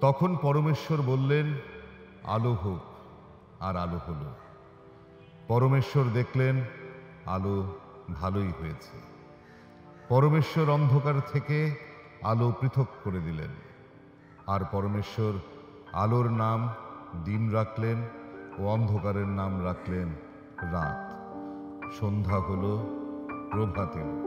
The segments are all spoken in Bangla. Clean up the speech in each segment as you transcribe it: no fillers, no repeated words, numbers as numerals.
তখন পরমেশ্বর বললেন, আলো হোক, আর আলো হলো। পরমেশ্বর দেখলেন আলো ভালোই হয়েছে। পরমেশ্বর অন্ধকার থেকে আলো পৃথক করে দিলেন। আর পরমেশ্বর আলোর নাম দিন রাখলেন ও অন্ধকারের নাম রাখলেন রাত। সন্ধ্যা হলো, প্রভাত এলো।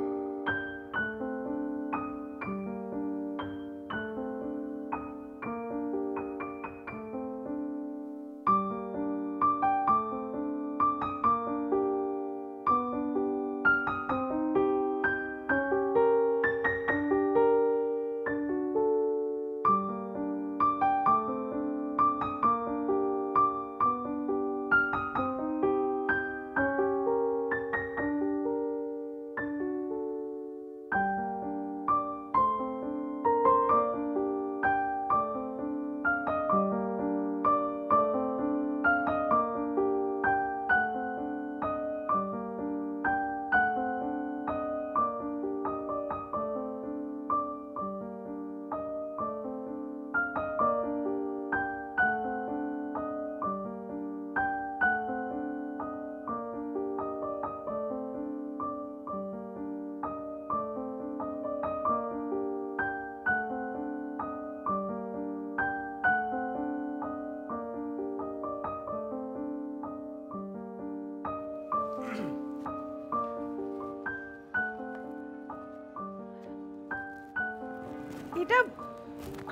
এটা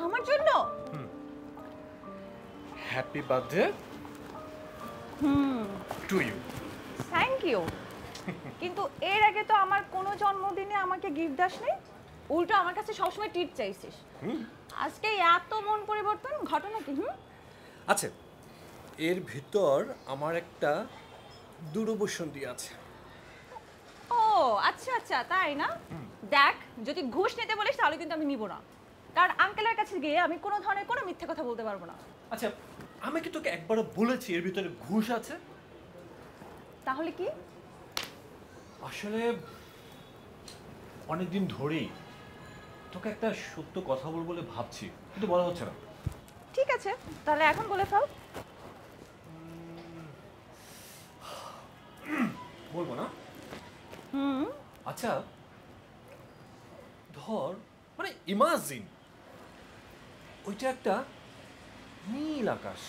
আমার জন্য? Happy birthday to you. Thank you. কিন্তু এর আগে তো আমার কোনো জন্মদিনে আমাকে গিফট দাসনি, উল্টো আমার কাছে সবসময় ট্রিট চাইছিস। আজকে এত মন পরিবর্তন, ঘটনা কি? আচ্ছা, এর ভিতর আমার একটা দূরবসন্তি আছে। ও আচ্ছা আচ্ছা, তাই না? দেখ, যদি ঘুষ নিতে বলিস তাহলে কিন্তু আমি নিব না, কারণ আঙ্কেলের কাছে গিয়ে আমি কোনো ধরনের কোনো মিথ্যে কথা বলতে পারবো না। আচ্ছা, আমি কি তোকে একবারও বলেছি এর ভিতরে ঘুষ আছে? তাহলে কি? আসলে অনেকদিন ধরেই তোকে একটা সত্য কথা বলবো বলে ভাবছি, কিন্তু বলা হচ্ছে না। ঠিক আছে, তাহলে এখন বলে ফেল। বলবো না? আচ্ছা, ধর, মানে ইমাজিন ওইটা একটা নীল আকাশ,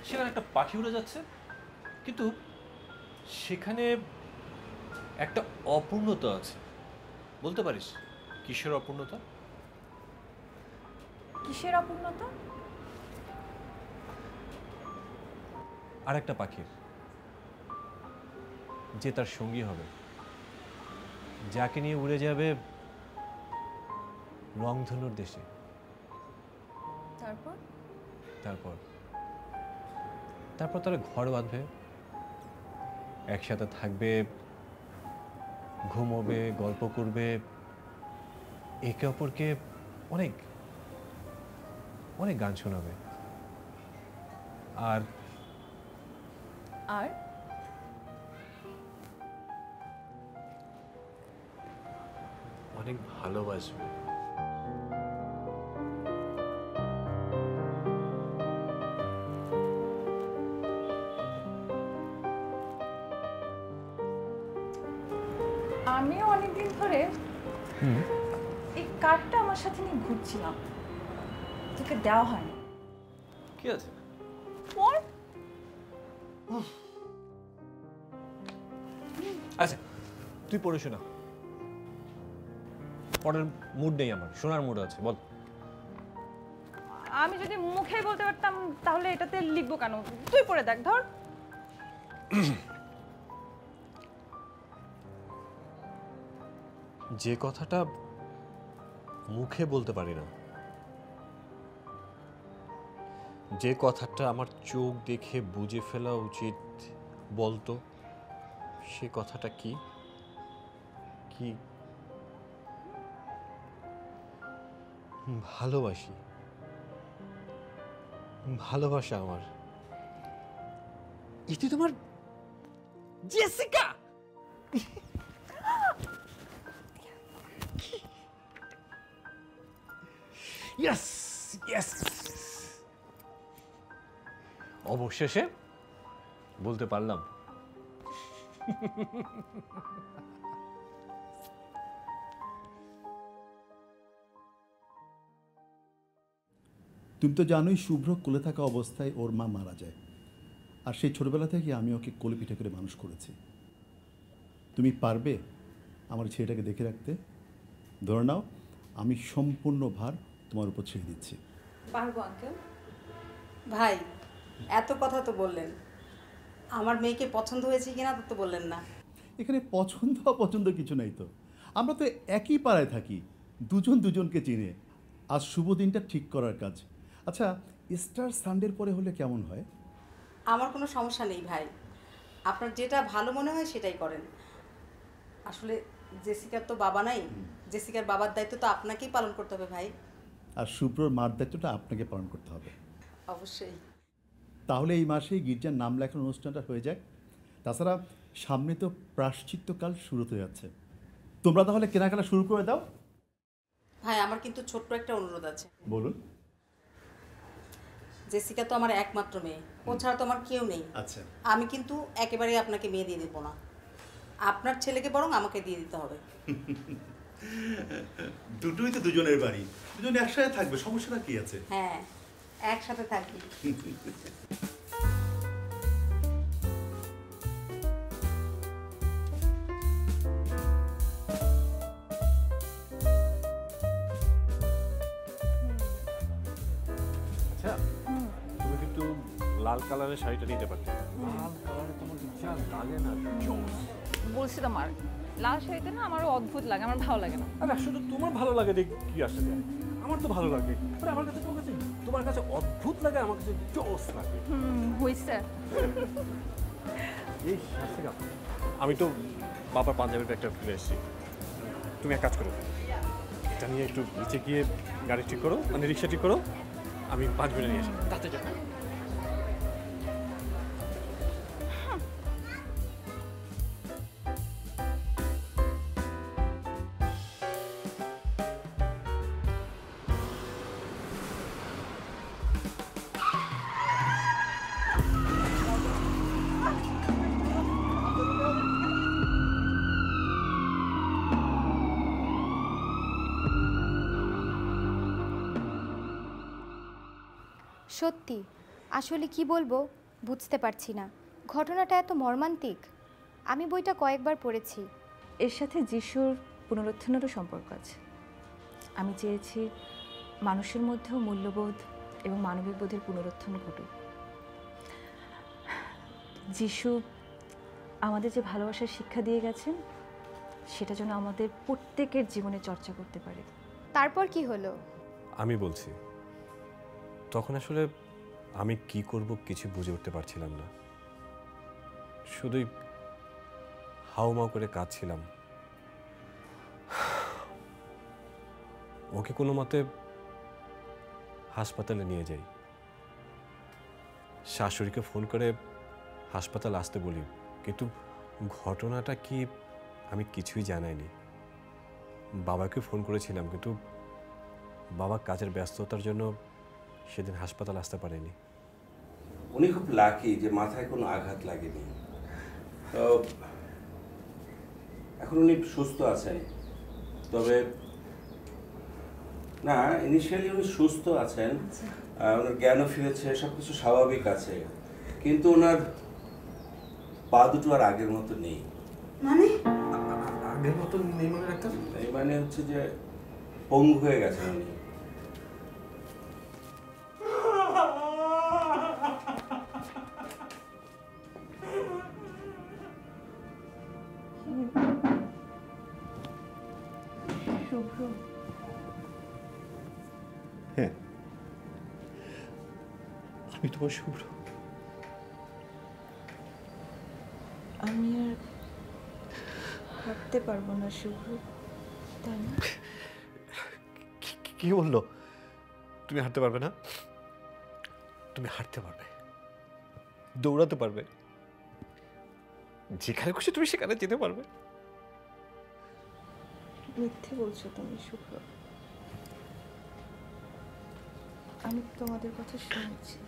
সেখানে একটা পাখি উড়ে যাচ্ছে, কিন্তু সেখানে একটা অপূর্ণতা আছে। বলতে পারিস কিসের অপূর্ণতা? কিসের অপূর্ণতা? আর একটা পাখির, যে তার সঙ্গী হবে, যাকে নিয়ে উড়ে যাবে রংধনুর দেশে। তারপর? তারপর তারপর তারা ঘর বাঁধবে, একসাথে থাকবে, ঘুমোবে, গল্প করবে, একে অপরকে অনেক অনেক গান শোনাবে, আর আর অনেক ভালোবাসবে। আমিও অনেকদিন ধরে এই কার্ডটা আমার সাথে নিয়ে ঘুরছিলাম, তোকে দেওয়া হয়নি। কি আছে? পর আচ্ছা, তুই পড়ে শোনা। পড়ার মুড নেই আমার, শোনার মুড আছে, বল। আমি যদি মুখে বলতে পারতাম তাহলে এটাতে লিখবো কেন? তুই পড়ে দেখ, ধর। যে কথাটা মুখে বলতে পারি না, যে কথাটা আমার চোখ দেখে বুঝে ফেলা উচিত, বলতো সে কথাটা কি? কি? ভালোবাসি। ভালোবাসা আমার। এটি তোমার জেসিকা। ইয়েস, ইয়েস, অবশেষে বলতে পারলাম। তুমি তো জানোই শুভ্র কোলে থাকা অবস্থায় ওর মা মারা যায়, আর সেই ছোটবেলা থেকে আমি ওকে কোলে পিঠে করে মানুষ করেছি। তুমি পারবে আমার ছেলেটাকে দেখে রাখতে? ধরে নাও আমি সম্পূর্ণ ভার তোমার উপর ছেড়ে দিচ্ছি। পারবো আঙ্কেল। ভাই, এত কথা তো বললেন, আমার মেয়েকে পছন্দ হয়েছে কিনা তা তো বললেন না। এখানে পছন্দ অপছন্দ কিছু নাই তো, আমরা তো একই পাড়ায় থাকি, দুজন দুজনকে চিনে। আজ শুভ দিনটা ঠিক করার কাজ। আচ্ছা, স্টার সানডের পরে হলে কেমন হয়? আমার কোনো সমস্যা নেই ভাই, আপনার যেটা ভালো মনে হয় সেটাই করেন। আসলে জেসিকার তো বাবা নাই, জেসিকার বাবার দায়িত্ব তো আপনাকেই পালন করতে হবে ভাই। আর শুভ্রর মার দায়িত্বটা আপনাকে পালন করতে হবে। অবশ্যই। তাহলে এই মাসেই গির্জার নাম লেখানোর অনুষ্ঠানটা হয়ে যাক। তাছাড়া সামনে তো প্রায়শ্চিত্তকাল শুরু হতে যাচ্ছে, তোমরা তাহলে কেনাকাটা শুরু করে দাও। ভাই, আমার কিন্তু ছোট্ট একটা অনুরোধ আছে। বলুন। জেসিকা তো আমার একমাত্র মেয়ে, ও ছাড়া তো আমার কেউ নেই। আচ্ছা, আমি কিন্তু একেবারেই আপনাকে মেয়ে দিয়ে দেবো না, আপনার ছেলেকে বরং আমাকে দিয়ে দিতে হবে। দুটোই তো দুজনের বাড়ি, দুজন একসাথে থাকবে, সমস্যাটা কি আছে? হ্যাঁ, একসাথে থাকি। আচ্ছা, তুমি কিন্তু লাল কালারের শাড়িটা নিতে পারতে। লাল কালারে তোমাকে যা লাগে না, জোস। বলছি তো মার, লাল শাড়িতে না আমারও অদ্ভুত লাগে, আমার ভালো লাগে না। আরে শুধু তোমার ভালো লাগে দেখ কি আসে যায়, আমার তো ভালো লাগে। আরে আমার কাছে তোমার কাছে অদ্ভুত লাগে, আমার কাছে জোস লাগে। হইছে। এই শাস্তি কাপ, আমি তো বাবার পাঞ্জাবের ব্যাগটা ফেলে এসেছি। তুমি এক কাজ করো, এটা নিয়ে একটু নিচে গিয়ে গাড়ি ঠিক করো, মানে রিক্সা ঠিক করো, আমি 5 মিনিট নিয়ে আসি। তাতে যাবে। সত্যি, আসলে কি বলবো বুঝতে পারছি না, ঘটনাটা এত মর্মান্তিক। আমি বইটা কয়েকবার পড়েছি। এর সাথে যিশুর পুনরুত্থানেরও সম্পর্ক আছে। আমি চেয়েছি মানুষের মধ্যেও মূল্যবোধ এবং মানবিক বোধের পুনরুত্থান ঘটুক। যিশু আমাদের যে ভালোবাসার শিক্ষা দিয়ে গেছেন, সেটা যেন আমাদের প্রত্যেকের জীবনে চর্চা করতে পারে। তারপর কি হলো? আমি বলছি, তখন আসলে আমি কি করব কিছু বুঝে উঠতে পারছিলাম না, শুধুই হাউমাউ করে কাঁদছিলাম। ওকে কোনো মতে হাসপাতালে নিয়ে যাই, শাশুড়িকে ফোন করে হাসপাতাল আসতে বলি, কিন্তু ঘটনাটা কি আমি কিছুই জানাইনি। বাবাকে ফোন করেছিলাম, কিন্তু বাবা কাজের ব্যস্ততার জন্য সেদিন হাসপাতাল আসতে পারেনি। উনি খুব লাকি যে মাথায় কোনো আঘাত লাগেনি। তো এখন উনি সুস্থ আছেন, তবে না, ইনিশিয়ালি উনি সুস্থ আছেন, ওনার জ্ঞানও ফিরেছে, সব কিছু স্বাভাবিক আছে, কিন্তু ওনার পা দুটো আর আগের মতো নেই। মানে আগের মতো নেই মানে একটা, এই মানে হচ্ছে যে পঙ্গু হয়ে গেছেন উনি। শুভ্র, হ্যাঁ, আমি তোমার শুভ্র। আমি আর হাঁটতে পারবো না শুভ্র, তাই না? কি বললো? তুমি হাঁটতে পারবে না? তুমি হাঁটতে পারবে, দৌড়াতে পারবে, যেখানে খুশি তুমি সেখানে যেতে পারবে। মিথ্যে বলছো তুমি শুভ্র। আমি তোমাদের কথা শুনছি।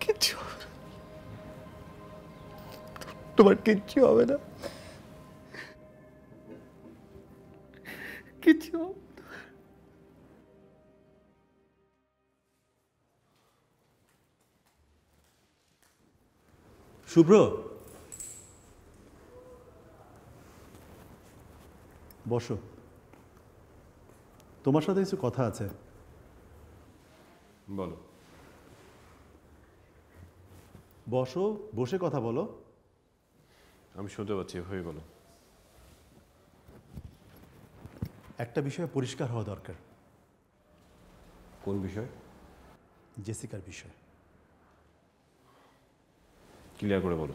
কিচ্ছু তোমার কিচ্ছু হবে না, কিচ্ছু। শুভ্র, বসো, তোমার সাথে কিছু কথা আছে। বলো। বসো, বসে কথা বলো। আমি শুনতে পাচ্ছি, হয়ে বলো। একটা বিষয়ে পরিষ্কার হওয়া দরকার। কোন বিষয়? জেসিকার বিষয়। ক্লিয়ার করে বলো।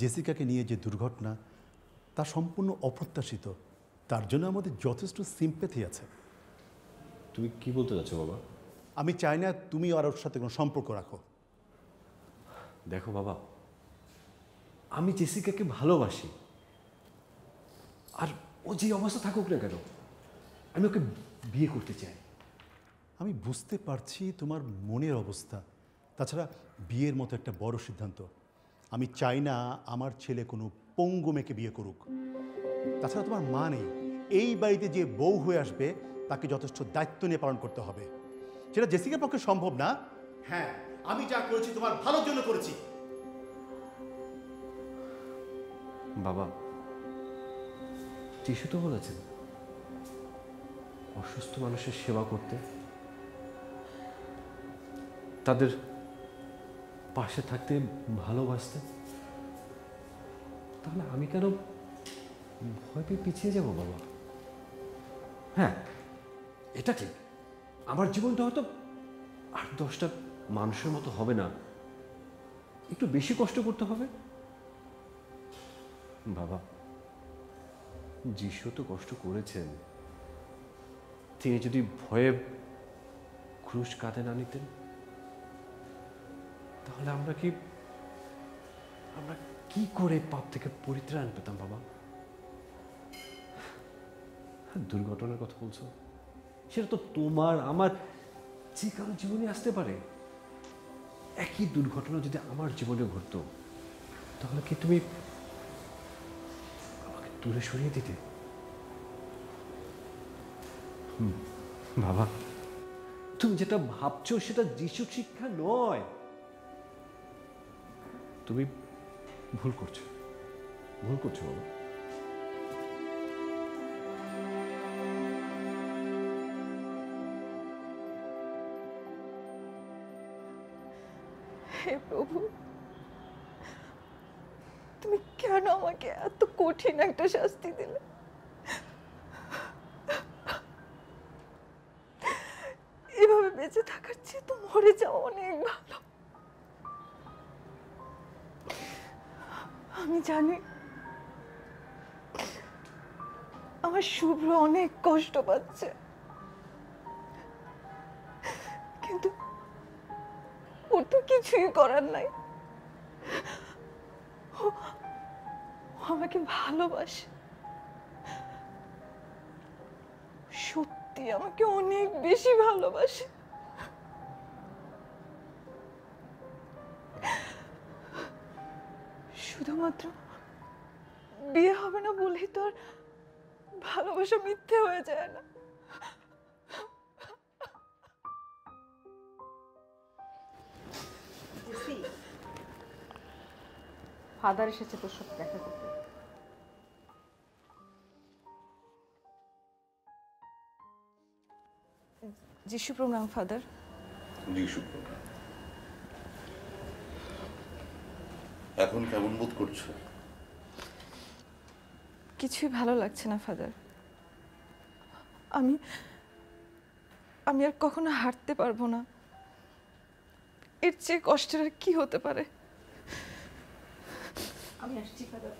জেসিকাকে নিয়ে যে দুর্ঘটনা, তা সম্পূর্ণ অপ্রত্যাশিত। তার জন্য আমাদের যথেষ্ট সিম্প্যাথি আছে। তুমি কি বলতে চাচ্ছ বাবা? আমি চাই না তুমি আর ওর সাথে কোনো সম্পর্ক রাখো। দেখো বাবা, আমি জেসিকাকে ভালোবাসি, আর ও যে অবস্থা থাকুক না কেন, আমি ওকে বিয়ে করতে চাই। আমি বুঝতে পারছি তোমার মনের অবস্থা। তাছাড়া বিয়ের মতো একটা বড় সিদ্ধান্ত। আমি চাই না আমার ছেলে কোনো পঙ্গু মেয়েকে বিয়ে করুক। তাছাড়া তোমার মা নেই, এই বাড়িতে যে বউ হয়ে আসবে তাকে যথেষ্ট দায়িত্ব নিয়ে পালন করতে হবে। সেটা জেসিকার পক্ষে সম্ভব না। হ্যাঁ, আমি যা করেছি তোমার ভালোর জন্য করেছি। বাবা, যিশু তো বলেছেন অসুস্থ মানুষের সেবা করতে, তাদের পাশে থাকতে, ভালোবাসতে। তাহলে আমি কেন ভয় পেয়ে পিছিয়ে যাব বাবা? হ্যাঁ, এটা ঠিক, আমার জীবনটা হয়তো 8-10টা মানুষের মতো হবে না, একটু বেশি কষ্ট করতে হবে। বাবা, যিশু তো কষ্ট করেছেন। তিনি যদি ভয়ে ক্রুশ কাঁধে না নিতেন, তাহলে আমরা কি করে পাপ থেকে পরিত্রাণ পেতাম বাবা? দুর্ঘটনার কথা বলছো, সেটা তো তোমার আমার যে কারো জীবনে আসতে পারে। একই দুর্ঘটনা যদি আমার জীবনে ঘটতো, তাহলে কি তুমি আমাকে দূরে সরিয়ে দিতে? বাবা, তুমি যেটা ভাবছো সেটা যিশুর শিক্ষা নয়। তুমি ভুল করছো, ভুল করছো বাবা। হে প্রভু, তুমি কেন আমাকে এত কঠিন একটা শাস্তি দিলে? এভাবে বেঁচে থাকার চেয়ে তো মরে যাওয়া অনেক ভালো। আমি জানি আমার শুভ্র অনেক কষ্ট পাচ্ছে, কিন্তু ওর তো কিছুই করার নাই। ও আমাকে ভালোবাসে, সত্যি আমাকে অনেক বেশি ভালোবাসে। শুধুমাত্র বিয়ে হবে না বলেই তো আর ভালোবাসা মিথ্যে হয়ে যায় না। ফাদার এসেছে তোর সাথে দেখা করতে। যিশু প্রণাম ফাদার। এখন কেমন বোধ করছো? কিছুই ভালো লাগছে না ফাদার। আমি আমি আর কখনো হাঁটতে পারবো না। এর চেয়ে কষ্টের আর কি হতে পারে? আমি আসছি ফাদার।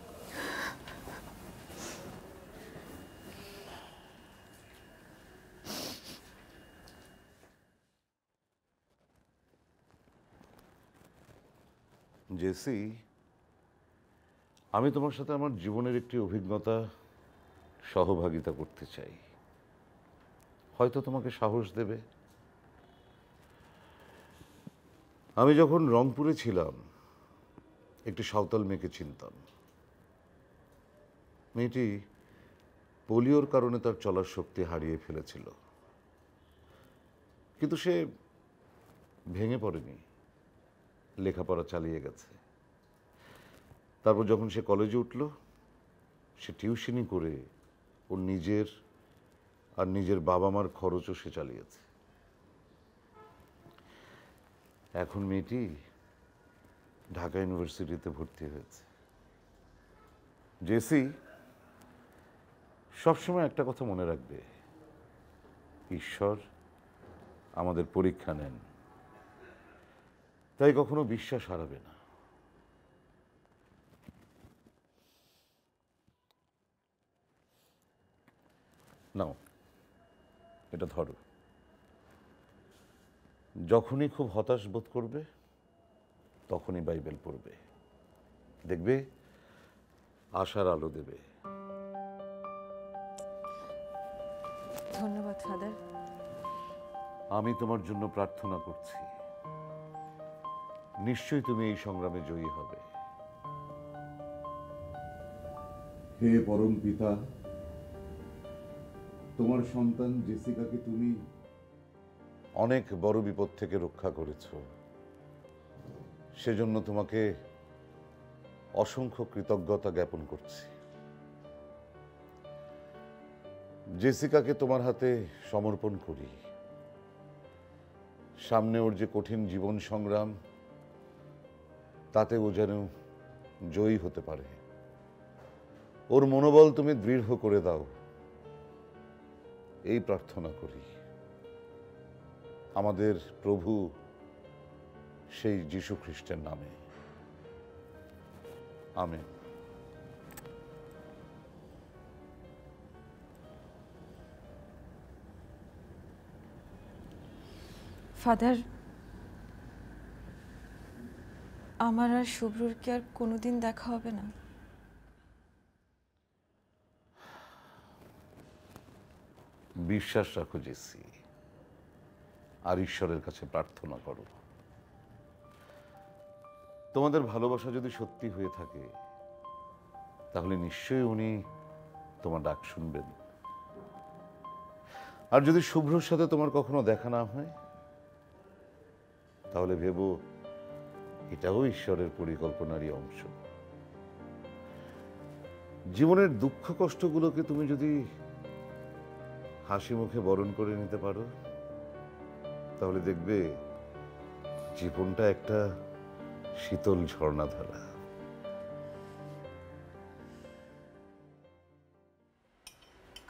জেসি, আমি তোমার সাথে আমার জীবনের একটি অভিজ্ঞতা সহভাগিতা করতে চাই, হয়তো তোমাকে সাহস দেবে। আমি যখন রংপুরে ছিলাম একটি সাঁওতাল মেয়েকে চিনতাম। মেয়েটি পোলিওর কারণে তার চলার শক্তি হারিয়ে ফেলেছিল, কিন্তু সে ভেঙে পড়েনি, লেখাপড়া চালিয়ে গেছে। তারপর যখন সে কলেজে উঠল, সে টিউশনি করে ওর নিজের আর নিজের বাবা মার খরচও সে চালিয়েছে। এখন মেয়েটি ঢাকা ইউনিভার্সিটিতে ভর্তি হয়েছে। জেসি, সবসময় একটা কথা মনে রাখবে, ঈশ্বর আমাদের পরীক্ষা নেন, তাই কখনো বিশ্বাস হারাবে না। নাও, এটা ধরো। যখনই খুব হতাশ বোধ করবে তখনই বাইবেল পড়বে, দেখবে আশার আলো দেবে। ধন্যবাদ ফাদার। আমি তোমার জন্য প্রার্থনা করছি, নিশ্চয়ই তুমি এই সংগ্রামে জয়ী হবে। হে পরম পিতা, তোমার সন্তান জেসিকাকে তুমি অনেক বড় বিপদ থেকে রক্ষা করেছ, সেজন্য তোমাকে অসংখ্য কৃতজ্ঞতা জ্ঞাপন করছি। জেসিকাকে তোমার হাতে সমর্পণ করি। সামনে ওর যে কঠিন জীবন সংগ্রাম, তাতে ও যেন জয়ী হতে পারে। ওর মনোবল তুমি দৃঢ় করে দাও, এই প্রার্থনা করি আমাদের প্রভু সেই যীশু খ্রিস্টের নামে, আমেন। ফাদার, আমার আর শুভ্রর কি আর কোনোদিন দেখা হবে না? বিশ্বাস রাখো জেসি, আর ঈশ্বরের কাছে প্রার্থনা করো। তোমাদের ভালোবাসা যদি সত্যি হয়ে থাকে, তাহলে নিশ্চয়ই উনি তোমার ডাক শুনবেন। আর যদি শুভ্রর সাথে তোমার কখনো দেখা না হয়, তাহলে ভেবো এটাও ঈশ্বরের পরিকল্পনারই অংশ। জীবনের দুঃখ কষ্টগুলোকে তুমি যদি হাসি মুখে বরণ করে নিতে পারো, তাহলে দেখবে জীবনটা একটা শীতল ঝর্ণাধারা।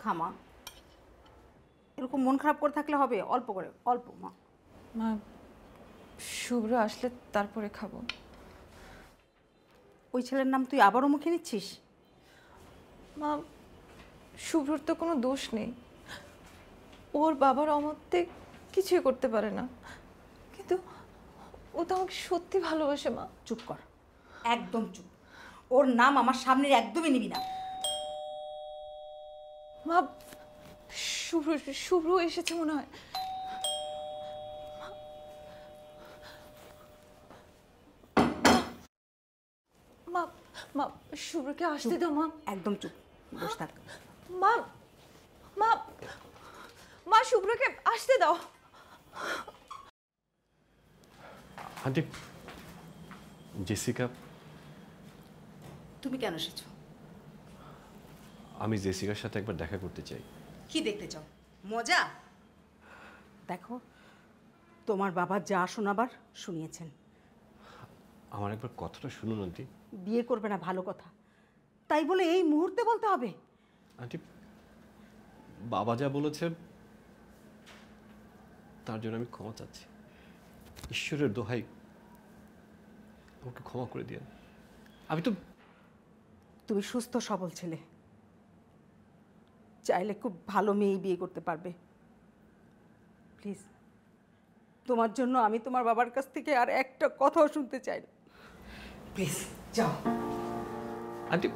খামা, এরকম মন খারাপ করে থাকলে হবে? অল্প করে, অল্প। মা, মা, শুভ্র আসলে তারপরে খাবো। ওই ছেলের নাম তুই আবারও মুখে নিচ্ছিস? মা, শুভ্রর তো কোনো দোষ নেই, ওর বাবার অমতে কিছুই করতে পারে না, কিন্তু ও তো আমাকে সত্যি ভালোবাসে। মা, চুপ কর, একদম চুপ। ওর নাম আমার সামনে একদমই নিবি না। মা, শুভ্র শুভ্র এসেছে মনে হয়। মা, মা, শুভ্রকে আসতে দাও। মা, একদম চুপ, বসে থাক। মা, মা, মা, শুভ্রকে আসতে দাও। Aunty, Jessica. তুমি কেন এসেছো? আমি জেসিকার সাথে একবার দেখা করতে চাই। কি দেখতে চাও? মজা? দেখো, তোমার বাবা যা শোনাবার শুনিয়েছেন। আমার একবার কথাটা শুনুন আন্টি। বিয়ে করবে না ভালো কথা, তাই বলে এই মুহূর্তে বলতে হবে? আন্টি, বাবা যা বলেছে তার জন্য আমি ক্ষমা চাচ্ছি। ঈশ্বরের দোহাই, আমাকে ক্ষমা করে দিন। আমি তো তুমি সুস্থ সবল ছেলে, চাইলে খুব ভালো মেয়ে বিয়ে করতে পারবে। প্লিজ, তোমার জন্য আমি তোমার বাবার কাছ থেকে আর একটা কথাও শুনতে চাই না। প্লিজ যাও। আন্টি,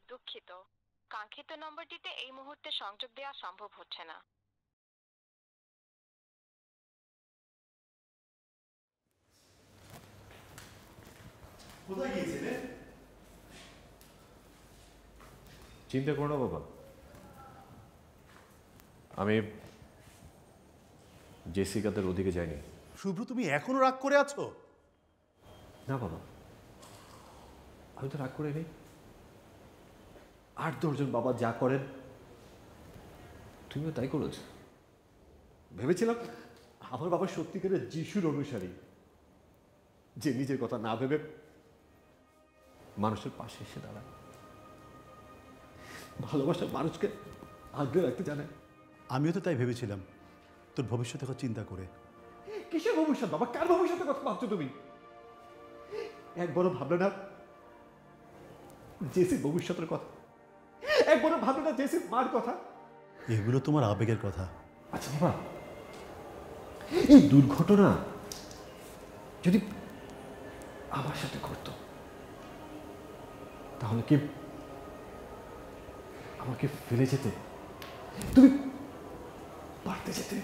দুঃখিত, কাঙ্ক্ষিত নম্বরটিতে এই মুহূর্তে সংযোগ দেওয়া সম্ভব হচ্ছে না। কোথায় গিয়েছিলে? চিন্তা করো না বাবা, আমি জেসিকাদের ওদিকে যাইনি। শুভ্র, তুমি এখনো রাগ করে আছো? না বাবা, আমি তো রাগ করে নেই। 8-10 জন বাবা যা করেন তুমিও তাই করেছ। ভেবেছিলাম আমার বাবা সত্যিকারের যিশুর অনুসারী, যে নিজের কথা না ভেবে মানুষের পাশে এসে দাঁড়ায়, ভালোবাসা মানুষকে আগলে রাখতে জানে। আমিও তো তাই ভেবেছিলাম, তোর ভবিষ্যতের কথা চিন্তা করে। কিসের ভবিষ্যৎ বাবা? কার ভবিষ্যতের কথা ভাবছো তুমি? একবারও ভাবলে না জেসির ভবিষ্যতের কথা? একবারও ভাবলে না জেসির মার কথা? এগুলো তোমার আবেগের কথা। আচ্ছা বাবা, এই দুর্ঘটনা যদি আমার সাথে ঘটতো তাহলে কি আমাকে ফেলে যেতে তুমি পারতে যেতে?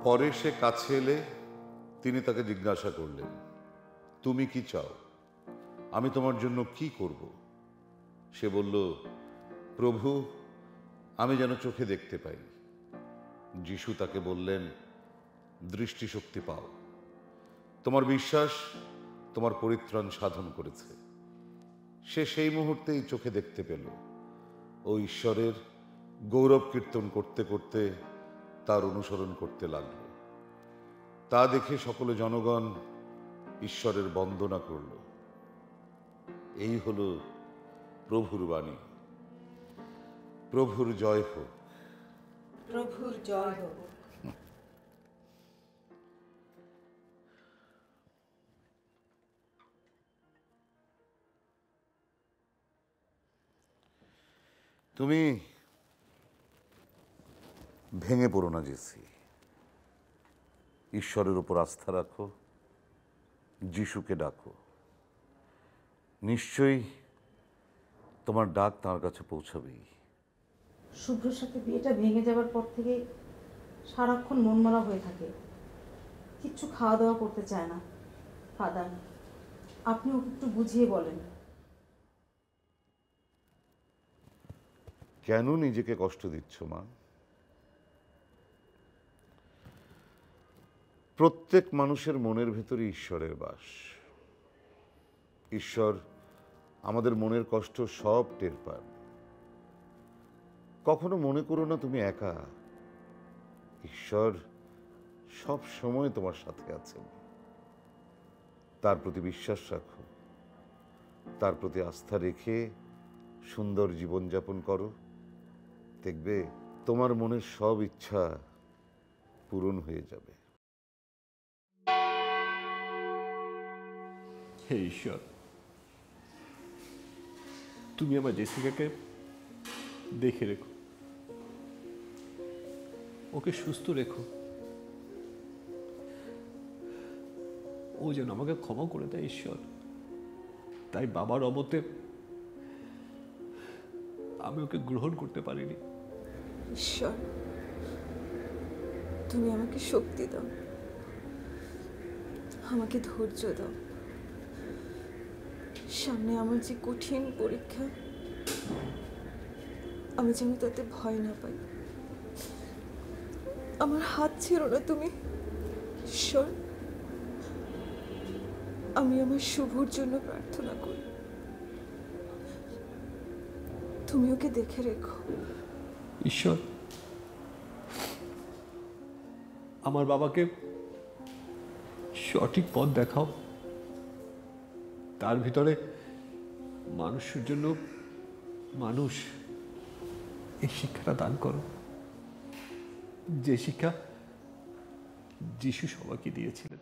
পরে সে কাছে এলে তিনি তাকে জিজ্ঞাসা করলেন, তুমি কি চাও? আমি তোমার জন্য কি করব? সে বলল, প্রভু, আমি যেন চোখে দেখতে পাই। যিশু তাকে বললেন, দৃষ্টিশক্তি পাও, তোমার বিশ্বাস তোমার পরিত্রাণ সাধন করেছে। সে সেই মুহূর্তেই চোখে দেখতে পেল ও ঈশ্বরের গৌরব কীর্তন করতে করতে তার অনুসরণ করতে লাগল। তা দেখে সকলে জনগণ ঈশ্বরের বন্দনা করল। এই হলো প্রভুর বাণী। প্রভুর জয় হোক। প্রভুর জয় হোক। তুমি ভেঙে পড়ো না জেসি। ঈশ্বরের উপর আস্থা রাখো, যিশুকে ডাকো। নিশ্চয়ই তোমার ডাক তাঁর কাছে পৌঁছাবেই। শুভ্রর সাথে বিয়েটা ভেঙে যাওয়ার পর থেকে সারাক্ষণ মনমরা হয়ে থাকে, কিচ্ছু খাওয়া দাওয়া করতে চায় না। ফাদার, আপনি ওকে একটু বুঝিয়ে বলেন। কেন নিজেকে কষ্ট দিচ্ছ মা? প্রত্যেক মানুষের মনের ভেতরে ঈশ্বরের বাস। ঈশ্বর আমাদের মনের কষ্ট সব টের পান। কখনো মনে করো না তুমি একা। ঈশ্বর সব সময় তোমার সাথে আছেন। তার প্রতি বিশ্বাস রাখো, তার প্রতি আস্থা রেখে সুন্দর জীবনযাপন করো। দেখবে তোমার মনের সব ইচ্ছা পূরণ হয়ে যাবে। হে ঈশ্বর, তুমি আমার জেসিকাকে দেখে রেখো, ওকে সুস্থ রেখো। ও যেন আমাকে ক্ষমা করে দেয় ঈশ্বর। তাই বাবার অমতে আমি ওকে গ্রহণ করতে পারিনি। ঈশ্বর, তুমি আমাকে শক্তি দাও, আমাকে ধৈর্য দাও। সামনে আমার যে কঠিন পরীক্ষা, আমি যেন তাতে ভয় না পাই। আমার হাত ছেড়ো না তুমি ঈশ্বর। আমি আমার শুভর জন্য প্রার্থনা করি, তুমি ওকে দেখে রেখো। ঈশ্বর, আমার বাবাকে সঠিক পথ দেখাও। তার ভিতরে মানুষের জন্য মানুষ, এই শিক্ষাটা দান করো, যে শিক্ষা যিশু সবাইকে দিয়েছিলেন।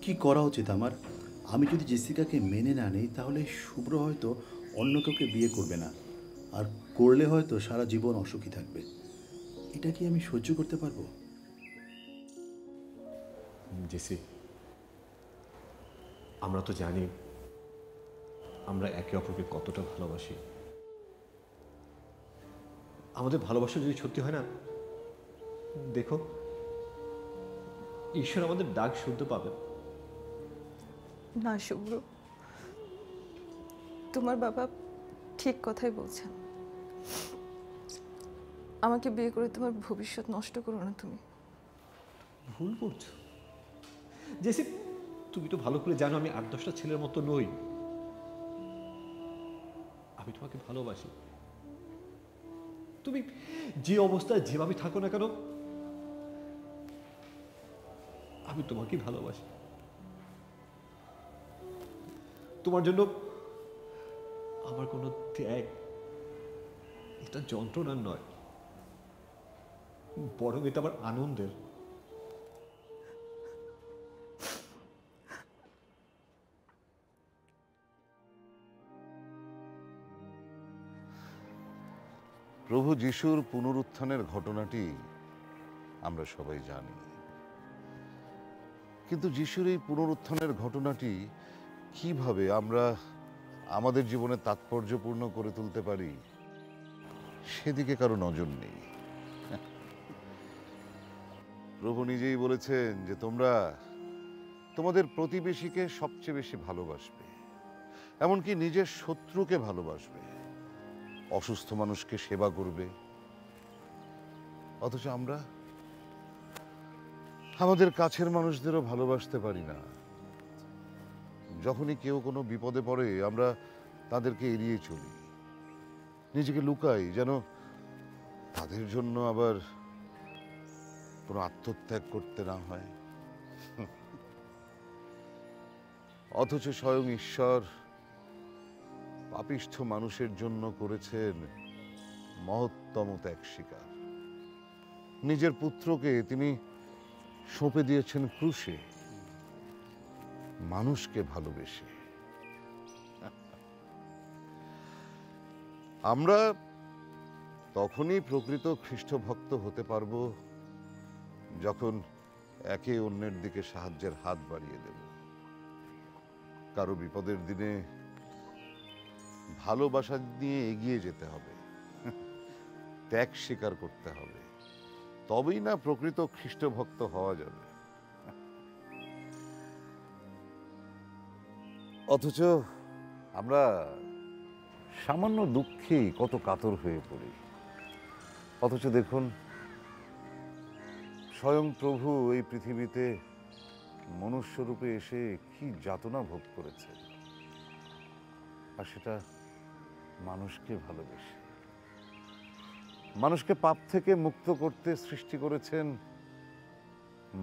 কি করা উচিত আমার? আমি যদি জেসিকাকে মেনে না নিই তাহলে শুভ্র হয়তো অন্য কাউকে বিয়ে করবে না, আর করলে হয়তো সারা জীবন অসুখী থাকবে। এটা কি আমি সহ্য করতে পারবো? জেসি, আমরা তো জানি আমরা একে অপরকে কতটা ভালোবাসি। আমাদের ভালোবাসা যদি সত্যি হয় না, দেখো ঈশ্বর আমাদের ডাক শুনতে পাবেন। না শুভ্র, তোমার বাবা ঠিক কথাই বলছেন। আমাকে বিয়ে করে তোমার ভবিষ্যৎ নষ্ট করো না তুমি। ভুল করছো জেসি, তুমি তো ভালো করে জানো আমি 8-10টা ছেলের মতো নই। আমি তোমাকে ভালোবাসি। তুমি যে অবস্থায় যেভাবে থাকো না কেন, আমি তোমাকে ভালোবাসি। তোমার জন্য আমার কোনো ত্যাগ এটা যন্ত্রণার নয়, বরং এটা আমার আনন্দের। প্রভু যিশুর পুনরুত্থানের ঘটনাটি আমরা সবাই জানি, কিন্তু যিশুর এই পুনরুত্থানের ঘটনাটি কিভাবে আমরা আমাদের জীবনে তাৎপর্যপূর্ণ করে তুলতে পারি সেদিকে কারো নজর নেই। প্রভু নিজেই বলেছেন যে তোমরা তোমাদের প্রতিবেশীকে সবচেয়ে বেশি ভালোবাসবে, এমনকি নিজের শত্রুকে ভালোবাসবে, অসুস্থ মানুষকে সেবা করবে। অথচ আমরা আমাদের কাছের মানুষদেরও ভালোবাসতে পারি না। যখনই কেউ কোনো বিপদে পড়ে আমরা তাদেরকে এড়িয়ে চলি, নিজেকে লুকাই, যেন তাদের জন্য আবার কোনো আত্মত্যাগ করতে না হয়। অথচ স্বয়ং ঈশ্বর পাপিষ্ঠ মানুষের জন্য করেছেন মহত্তম ত্যাগ স্বীকার। নিজের পুত্রকে তিনি সঁপে দিয়েছেন ক্রুশে, মানুষকে ভালোবেসে। আমরা তখনই প্রকৃত খ্রিস্ট ভক্ত হতে পারব যখন একে অন্যের দিকে সাহায্যের হাত বাড়িয়ে দেব। কারো বিপদের দিনে ভালোবাসা নিয়ে এগিয়ে যেতে হবে, ত্যাগ স্বীকার করতে হবে, তবেই না প্রকৃত খ্রিস্ট ভক্ত হওয়া যাবে। অথচ আমরা সামান্য দুঃখেই কত কাতর হয়ে পড়ি। অথচ দেখুন, স্বয়ং প্রভু এই পৃথিবীতে মনুষ্যরূপে এসে কি যাতনা ভোগ করেছে, আর সেটা মানুষকে ভালোবেসে। মানুষকে পাপ থেকে মুক্ত করতে সৃষ্টি করেছেন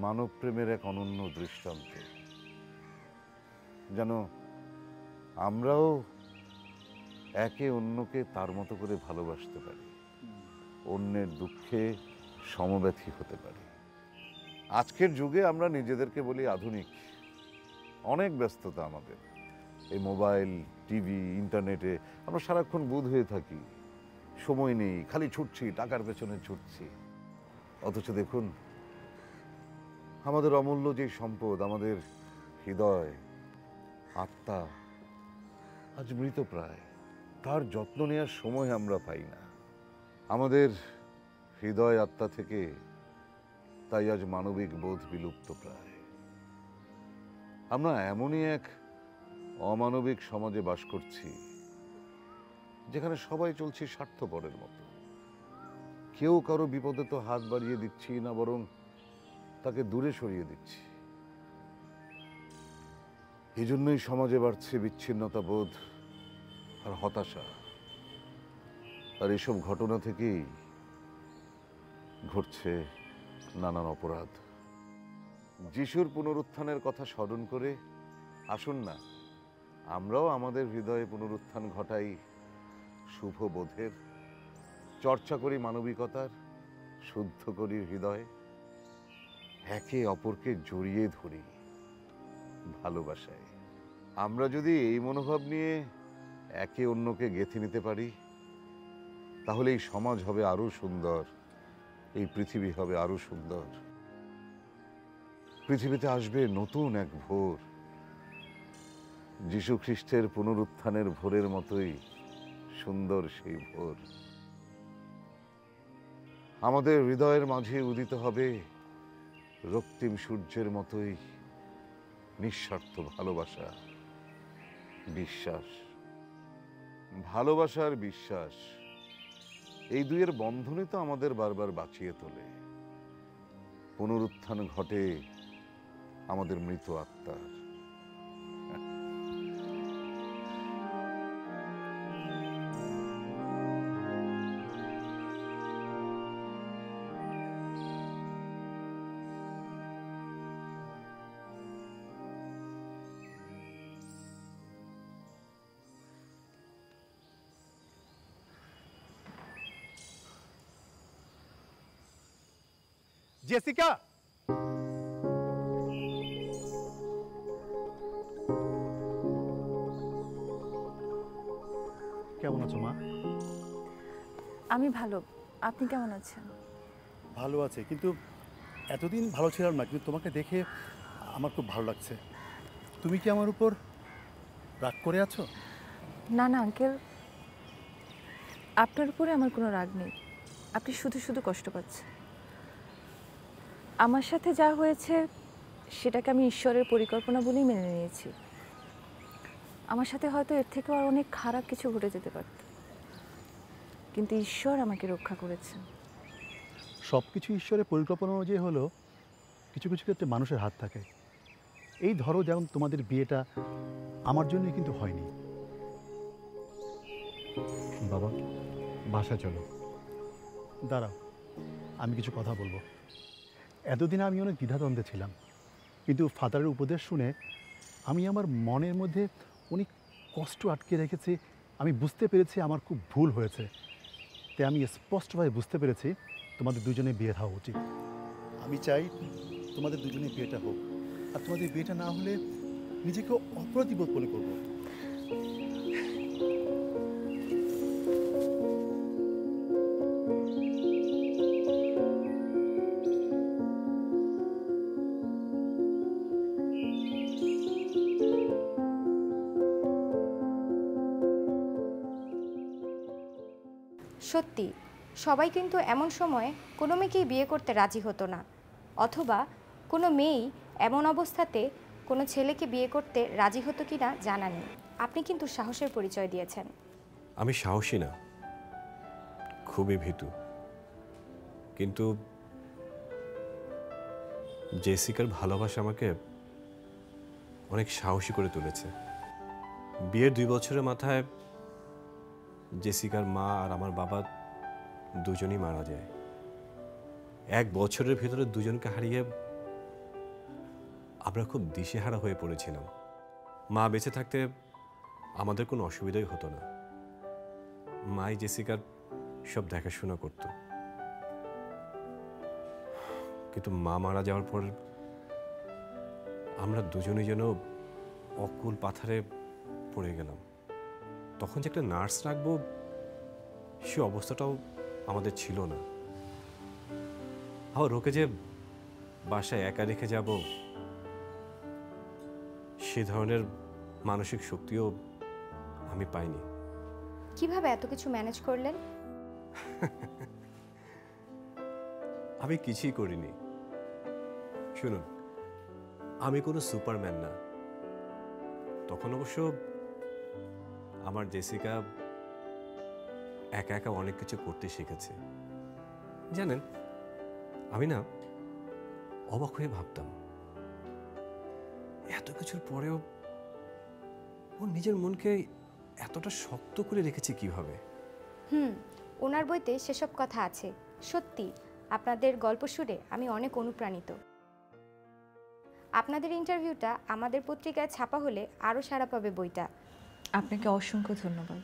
মানব প্রেমের এক অনন্য দৃষ্টান্ত, যেন আমরাও একে অন্যকে তার মতো করে ভালোবাসতে পারি, অন্যের দুঃখে সমব্যথী হতে পারি। আজকের যুগে আমরা নিজেদেরকে বলি আধুনিক, অনেক ব্যস্ততা আমাদের, এই মোবাইল, টিভি, ইন্টারনেটে আমরা সারাক্ষণ বুঁদ হয়ে থাকি, সময় নেই, খালি ছুটছি, টাকার পেছনে ছুটছি। অথচ দেখুন, আমাদের অমূল্য যে সম্পদ, আমাদের হৃদয়, আত্মা আজ মৃতপ্রায়, তার যত্ন নেওয়ার সময় আমরা পাই না। আমাদের হৃদয় আত্মা থেকে তাই আজ মানবিক বোধ বিলুপ্ত প্রায়। আমরা এমনই এক অমানবিক সমাজে বাস করছি যেখানে সবাই চলছি স্বার্থপরের মতো। কেউ কারো বিপদে তো হাত বাড়িয়ে দিচ্ছি না, বরং তাকে দূরে সরিয়ে দিচ্ছি। এই জন্যই সমাজে বাড়ছে বিচ্ছিন্নতা বোধ আর হতাশা। আর এসব ঘটনা থেকেই ঘটছে নানান অপরাধ। যিশুর পুনরুত্থানের কথা স্মরণ করে আসুন না আমরাও আমাদের হৃদয়ে পুনরুত্থান ঘটাই শুভ বোধের, চর্চা করি মানবিকতার, শুদ্ধ করি হৃদয়, একে অপরকে জড়িয়ে ধরি, ভালোবাসায়। আমরা যদি এই মনোভাব নিয়ে একে অন্যকে গেঁথে নিতে পারি, তাহলে এই সমাজ হবে আরো সুন্দর, এই পৃথিবী হবে আরো সুন্দর। পৃথিবীতে আসবে নতুন এক ভোর, যীশু খ্রিস্টের পুনরুত্থানের ভোরের মতোই সুন্দর সেই ভোর। আমাদের হৃদয়ের মাঝে উদিত হবে রক্তিম সূর্যের মতোই নিঃস্বার্থ ভালোবাসা, বিশ্বাস। ভালোবাসা আর বিশ্বাস, এই দুইয়ের বন্ধনে তো আমাদের বারবার বাঁচিয়ে তোলে। পুনরুত্থান ঘটে আমাদের মৃত আত্মার। জেসিকা, কেমন আছো মা? আমি ভালো, আপনি কেমন আছেন? ভালো আছে, কিন্তু এতদিন ভালো ছিলাম না, কিন্তু তোমাকে দেখে আমার খুব ভালো লাগছে। তুমি কি আমার উপর রাগ করে আছো? না না আঙ্কেল, আপনার উপরে আমার কোনো রাগ নেই। আপনি শুধু শুধু কষ্ট পাচ্ছেন। আমার সাথে যা হয়েছে সেটাকে আমি ঈশ্বরের পরিকল্পনা বলেই মেনে নিয়েছি। আমার সাথে হয়তো এর থেকেও আর অনেক খারাপ কিছু ঘটে যেতে পারত, কিন্তু ঈশ্বর আমাকে রক্ষা করেছেন। সব কিছু ঈশ্বরের পরিকল্পনা অনুযায়ী হলো, কিছু কিছু ক্ষেত্রে মানুষের হাত থাকে। এই ধরো যেমন তোমাদের বিয়েটা আমার জন্যই কিন্তু হয়নি। বাবা, বাসা চলো। দাঁড়াও, আমি কিছু কথা বলবো। এতদিন আমি অনেক দ্বিধাদ্বন্দ্বে ছিলাম, কিন্তু ফাদারের উপদেশ শুনে আমি আমার মনের মধ্যে অনেক কষ্ট আটকে রেখেছি। আমি বুঝতে পেরেছি আমার খুব ভুল হয়েছে। তাই আমি স্পষ্টভাবে বুঝতে পেরেছি তোমাদের দুজনে বিয়ে হওয়া উচিত। আমি চাই তোমাদের দুজনে বিয়েটা হোক, আর তোমাদের বিয়েটা না হলে নিজেকে অপরাধী বোধ মনে করবো। সত্যি, সবাই কিন্তু এমন সময় কোনো মেয়েকেই বিয়ে করতে রাজি হতো না, অথবা কোনো মেয়েই এমন অবস্থাতে কোনো ছেলেকে বিয়ে করতে রাজি হতো কি না জানা নেই। আপনি কিন্তু সাহসের পরিচয় দিয়েছেন। আমি সাহসী না, খুবই ভীতু। কিন্তু জেসিকার ভালোবাসা আমাকে অনেক সাহসী করে তুলেছে। বিয়ের 2 বছরের মাথায় জেসিকার মা আর আমার বাবা দুজনই মারা যায়। 1 বছরের ভিতরে দুজনকে হারিয়ে আমরা খুব দিশেহারা হয়ে পড়েছিলাম। মা বেঁচে থাকতে আমাদের কোনো অসুবিধাই হতো না। মাই জেসিকার সব দেখাশোনা করত। কিন্তু মা মারা যাওয়ার পর আমরা দুজনেই যেন অকুল পাথারে পড়ে গেলাম। তখন যে একটা নার্স রাখবো সে অবস্থাটাও আমাদের ছিল না। আবার ওকে যে বাসায় একা রেখে যাব সে ধরনের মানসিক শক্তিও আমি পাইনি। কিভাবে এত কিছু ম্যানেজ করলেন? আমি কিছুই করিনি। শুনুন, আমি কোনো সুপারম্যান না। তখন অবশ্য আমার জেসিকা একা একা অনেক কিছু করতে শিখেছে। জানেন, আমি না অবাক হয়ে ভাবতাম এত কিছুর পরেও ও নিজের মনকে এতটা শক্ত করে রেখেছে কিভাবে। ওনার বইতে সেসব কথা আছে। সত্যি, আপনাদের গল্প শুনে আমি অনেক অনুপ্রাণিত। আপনাদের ইন্টারভিউটা আমাদের পত্রিকায় ছাপা হলে আরও সাড়া পাবে বইটা। আপনাকে অসংখ্য ধন্যবাদ।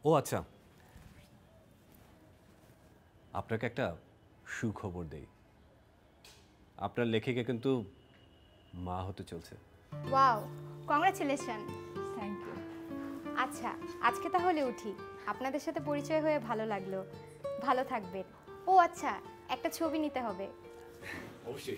ও আচ্ছা, আপনাকে একটা সুখবর দেই। আপনার লেখিকা কিন্তু মা হতে চলছে। Wow, congratulation. Thank you. আচ্ছা, আজকে তাহলে উঠি। আপনাদের সাথে পরিচয় হয়ে ভালো লাগলো। ভালো থাকবেন। ও আচ্ছা, একটা ছবি নিতে হবে। অবশ্যই।